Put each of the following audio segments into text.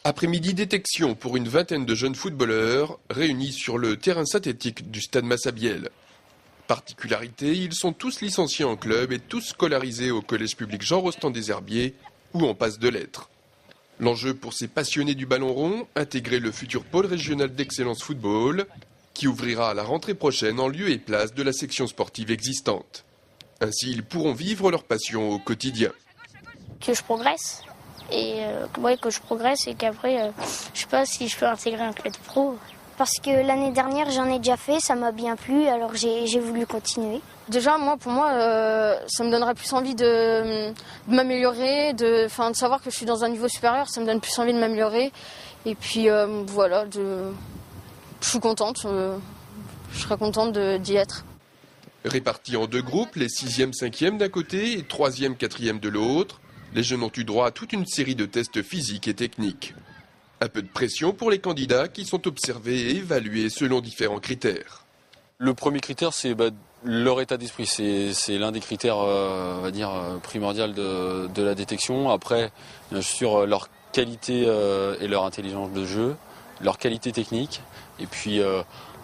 Après-midi détection pour une vingtaine de jeunes footballeurs réunis sur le terrain synthétique du stade Massabielle. Particularité, ils sont tous licenciés en club et tous scolarisés au collège public Jean Rostand des Herbiers ou en passe de l'être. L'enjeu pour ces passionnés du ballon rond, intégrer le futur pôle régional d'excellence football qui ouvrira à la rentrée prochaine en lieu et place de la section sportive existante. Ainsi, ils pourront vivre leur passion au quotidien. Que je progresse et que je progresse et qu'après, je sais pas si je peux intégrer un club pro. Parce que l'année dernière, j'en ai déjà fait, ça m'a bien plu, alors j'ai voulu continuer. Déjà, pour moi, ça me donnerait plus envie de m'améliorer, de savoir que je suis dans un niveau supérieur, ça me donne plus envie de m'améliorer. Et puis voilà, je suis contente, je serais contente d'y être. Répartis en deux groupes, les 6e, 5e d'un côté et 3e, 4e de l'autre, les jeunes ont eu droit à toute une série de tests physiques et techniques. Un peu de pression pour les candidats qui sont observés et évalués selon différents critères. Le premier critère, c'est leur état d'esprit. C'est l'un des critères, primordial de la détection. Après, bien sûr, leur qualité et leur intelligence de jeu, leur qualité technique. Et puis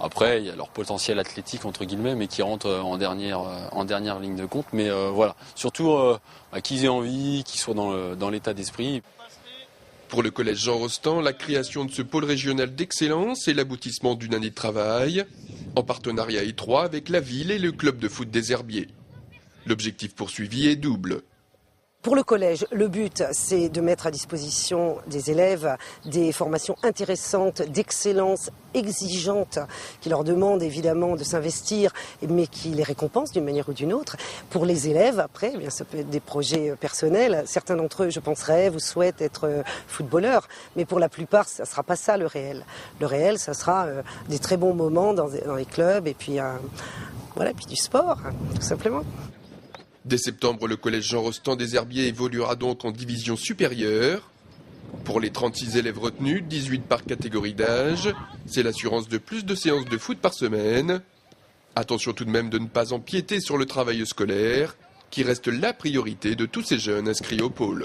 après, il y a leur potentiel athlétique, entre guillemets, mais qui rentre en dernière ligne de compte. Mais voilà, surtout qu'ils aient envie, qu'ils soient dans l'état d'esprit. Pour le collège Jean Rostand, la création de ce pôle régional d'excellence est l'aboutissement d'une année de travail, en partenariat étroit avec la ville et le club de foot des Herbiers. L'objectif poursuivi est double. Pour le collège, le but, c'est de mettre à disposition des élèves des formations intéressantes, d'excellence, exigeantes, qui leur demandent évidemment de s'investir, mais qui les récompensent d'une manière ou d'une autre. Pour les élèves, après, ça peut être des projets personnels. Certains d'entre eux, je pense, rêvent ou souhaitent être footballeurs, mais pour la plupart, ça ne sera pas ça le réel. Le réel, ça sera des très bons moments dans les clubs et puis, puis du sport, tout simplement. Dès septembre, le collège Jean Rostand des Herbiers évoluera donc en division supérieure. Pour les 36 élèves retenus, 18 par catégorie d'âge, c'est l'assurance de plus de séances de foot par semaine. Attention tout de même de ne pas empiéter sur le travail scolaire, qui reste la priorité de tous ces jeunes inscrits au pôle.